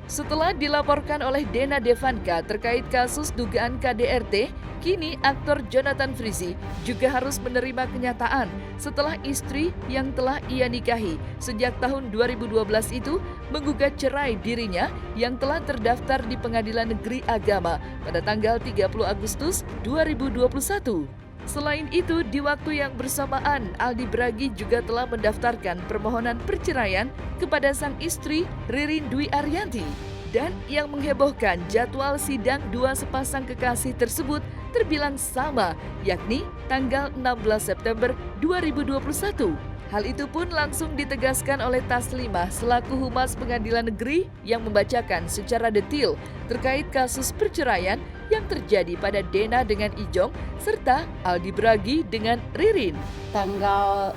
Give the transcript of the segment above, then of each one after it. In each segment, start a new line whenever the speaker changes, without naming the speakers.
Setelah dilaporkan oleh Dena Devanka terkait kasus dugaan KDRT, kini aktor Jonathan Frizzy juga harus menerima kenyataan setelah istri yang telah ia nikahi sejak tahun 2012 itu menggugat cerai dirinya yang telah terdaftar di Pengadilan Negeri Agama pada tanggal 30 Agustus 2021. Selain itu, di waktu yang bersamaan, Aldi Bragi juga telah mendaftarkan permohonan perceraian kepada sang istri Ririn Dwi Ariyanti. Dan yang menghebohkan, jadwal sidang dua sepasang kekasih tersebut terbilang sama, yakni tanggal 16 September 2021. Hal itu pun langsung ditegaskan oleh Taslimah selaku Humas Pengadilan Negeri yang membacakan secara detail terkait kasus perceraian yang terjadi pada Dena dengan Ijong serta Aldi Bragi dengan Ririn.
Tanggal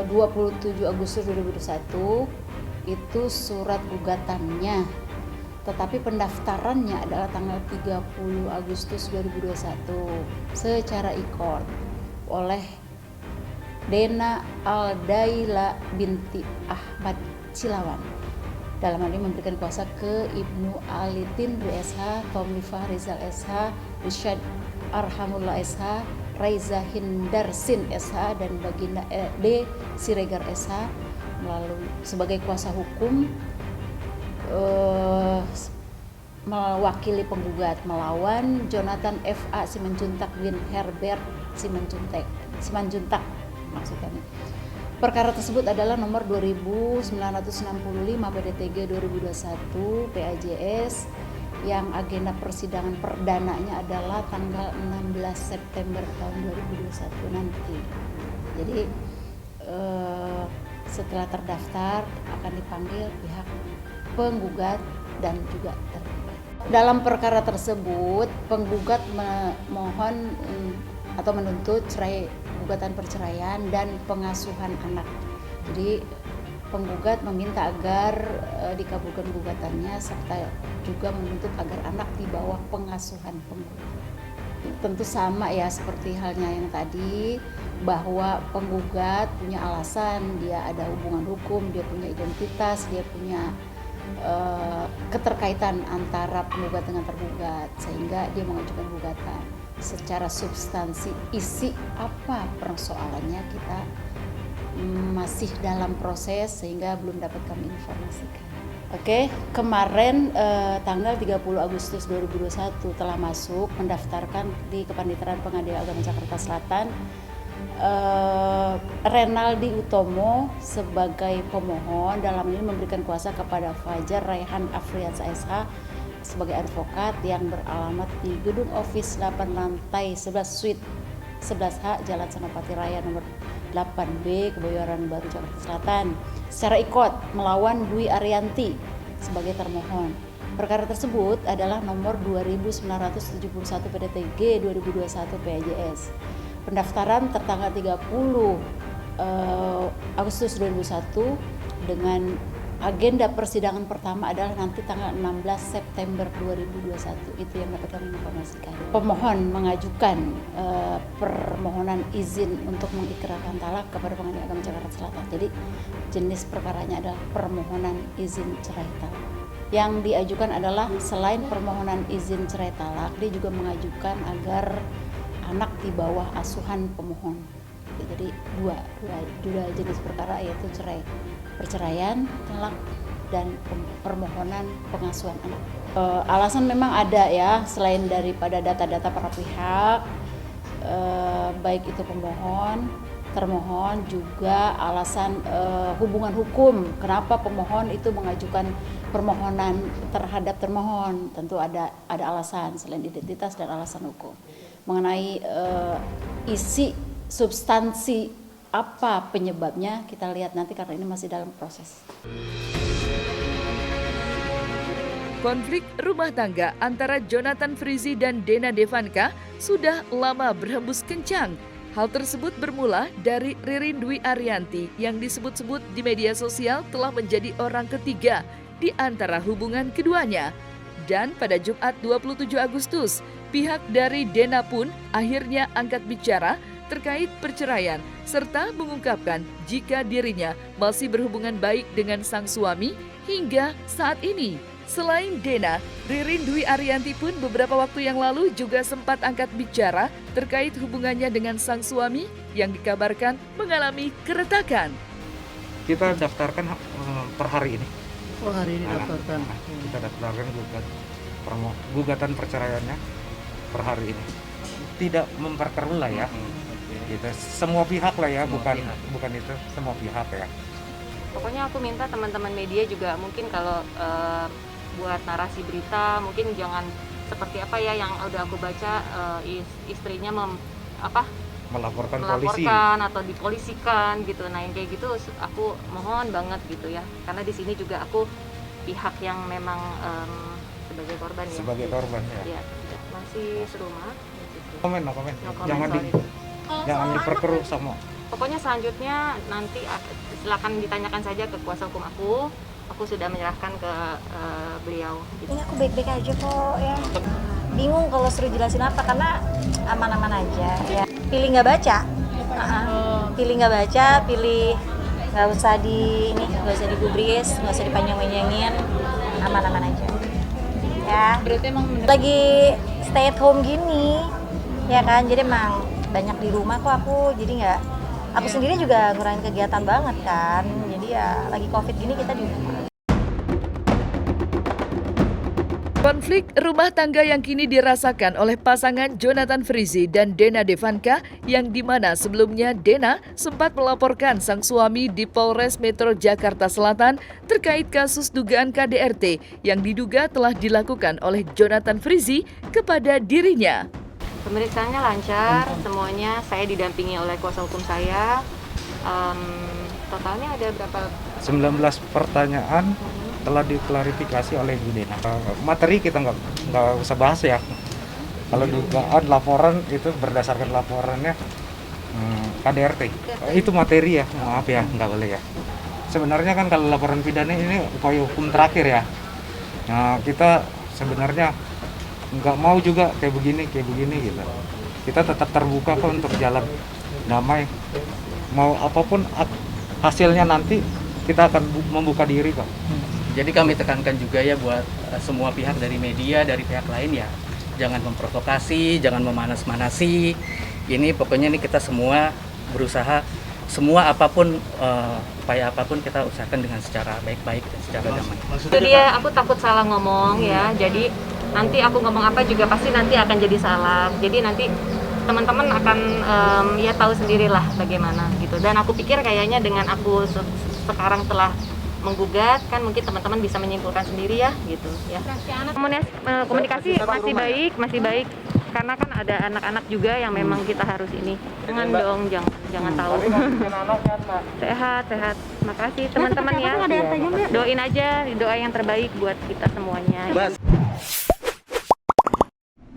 27 Agustus 2021 itu surat gugatannya, tetapi pendaftarannya adalah tanggal 30 Agustus 2021 secara e-court oleh Dena Aldaila binti Ahmad Cilawan. Dalam hal ini memberikan kuasa ke Ibnu Ali Tindri SH, Tommy Fahrizal SH, Rishad Arhamullah SH, Raiza Hindarsin SH, dan Baginda D. Siregar SH melalui sebagai kuasa hukum mewakili penggugat melawan Jonathan F.A. Simanjuntak bin Herbert Simanjuntak maksudnya. Perkara tersebut adalah nomor 2965 PDTG 2021 PAJS yang agenda persidangan perdananya adalah tanggal 16 September tahun 2021 nanti. Jadi setelah terdaftar akan dipanggil pihak penggugat dan juga tergugat. Dalam perkara tersebut, penggugat memohon atau menuntut gugatan perceraian dan pengasuhan anak. Jadi penggugat meminta agar dikabulkan gugatannya serta juga menuntut agar anak di bawah pengasuhan penggugat. Tentu sama ya seperti halnya yang tadi, bahwa penggugat punya alasan, dia ada hubungan hukum, dia punya identitas, dia punya keterkaitan antara penggugat dengan tergugat, sehingga dia mengajukan gugatan. Secara substansi isi apa persoalannya kita masih dalam proses sehingga belum dapat kami informasikan. Oke, kemarin tanggal 30 Agustus 2021 telah masuk mendaftarkan di Kepanitiaan Pengadilan Agama Jakarta Selatan Renaldi Utomo sebagai pemohon, dalam ini memberikan kuasa kepada Fajar Raihan Afriansa SH sebagai advokat yang beralamat di Gedung Office 8 lantai 11 Suite 11H Jalan Senopati Raya nomor 8B Kebayoran Baru Jakarta Selatan secara ikut melawan Dwi Ariyanti sebagai termohon. Perkara tersebut adalah nomor 2971 PDTG 2021 PAJS. Pendaftaran tertanggal 30 Agustus 2001 dengan agenda persidangan pertama adalah nanti tanggal 16 September 2021. Itu yang dapat kami informasikan. Pemohon mengajukan permohonan izin untuk mengikrarkan talak kepada Pengadilan Agama Jakarta Selatan. Jadi jenis perkaranya adalah permohonan izin cerai talak. Yang diajukan adalah selain permohonan izin cerai talak, dia juga mengajukan agar anak di bawah asuhan pemohon. Jadi dua jenis perkara, yaitu perceraian, talak, dan permohonan pengasuhan anak. Alasan memang ada ya, selain daripada data-data para pihak, baik itu pemohon, termohon, juga alasan hubungan hukum. Kenapa pemohon itu mengajukan permohonan terhadap termohon? Tentu ada alasan selain identitas dan alasan hukum. Mengenai isi substansi apa penyebabnya kita lihat nanti karena ini masih dalam proses.
Konflik rumah tangga antara Jonathan Frizzy dan Dena Devanka sudah lama berhembus kencang. Hal tersebut bermula dari Ririn Dwi Ariyanti yang disebut-sebut di media sosial telah menjadi orang ketiga di antara hubungan keduanya. Dan pada Jumat 27 Agustus, Pihak dari Dena pun akhirnya angkat bicara terkait perceraian serta mengungkapkan jika dirinya masih berhubungan baik dengan sang suami hingga saat ini. Selain Dena, Ririn Dwi Ariyanti pun beberapa waktu yang lalu juga sempat angkat bicara terkait hubungannya dengan sang suami yang dikabarkan mengalami keretakan.
Kita daftarkan per hari ini.
Oh, hari ini daftarkan.
Kita daftarkan gugatan perceraiannya per hari ini. Tidak memperkeruh lah ya. Gitu. Semua pihak lah ya, bukan itu, semua pihak ya.
Pokoknya aku minta teman-teman media juga mungkin kalau buat narasi berita mungkin jangan seperti apa ya yang udah aku baca, istrinya
Melaporkan polisi
atau dipolisikan gitu. Nah yang kayak gitu aku mohon banget gitu ya, karena di sini juga aku pihak yang memang sebagai korban ya.
Sebagai korban ya.
Ya, masih serumah.
Komen. Jangan diperkeruh sama.
Pokoknya selanjutnya nanti silakan ditanyakan saja ke kuasa hukum aku. Aku sudah menyerahkan ke beliau.
Ini aku baik-baik aja kok ya. Bingung kalau suruh jelasin apa karena aman-aman aja ya. Pilih nggak baca, pilih nggak baca, pilih nggak usah nggak usah digubris, nggak usah dipanjang-panjangin, aman-aman aja. Ya.
Berarti emang
Lagi stay at home gini, ya kan? Jadi emang banyak di rumah kok aku, jadi nggak. Aku sendiri juga ngurangin kegiatan banget kan, jadi ya lagi COVID gini kita di rumah.
Konflik rumah tangga yang kini dirasakan oleh pasangan Jonathan Frizzy dan Dena Devanka yang dimana sebelumnya Dena sempat melaporkan sang suami di Polres Metro Jakarta Selatan terkait kasus dugaan KDRT yang diduga telah dilakukan oleh Jonathan Frizzy kepada dirinya.
Pemeriksaannya lancar, semuanya saya didampingi oleh kuasa hukum saya. Totalnya ada berapa?
19 pertanyaan telah diklarifikasi oleh Bu Dena. Materi kita nggak usah bahas ya. Kalau dugaan laporan itu berdasarkan laporannya KDRT. Itu materi ya, maaf ya, nggak boleh ya. Sebenarnya kan kalau laporan pidana ini upaya hukum terakhir ya. Nah, kita sebenarnya nggak mau juga kayak begini gitu. Kita tetap terbuka kok untuk jalan damai. Mau apapun hasilnya nanti kita akan membuka diri kok.
Jadi kami tekankan juga ya buat semua pihak dari media, dari pihak lain ya, jangan memprovokasi, jangan memanas-manasi. Ini pokoknya ini kita semua berusaha, semua apapun, upaya apapun kita usahakan dengan secara baik-baik dan secara damai.
Itu dia, aku takut salah ngomong ya, jadi nanti aku ngomong apa juga pasti nanti akan jadi salah. Jadi nanti teman-teman akan ya tahu sendirilah bagaimana gitu. Dan aku pikir kayaknya dengan aku sekarang telah menggugat kan mungkin teman-teman bisa menyimpulkan sendiri ya gitu ya. Komunikasi masih baik karena kan ada anak-anak juga yang memang kita harus ini. Jangan tahu. Sehat. Makasih teman-teman ya. Doain aja, doa yang terbaik buat kita semuanya.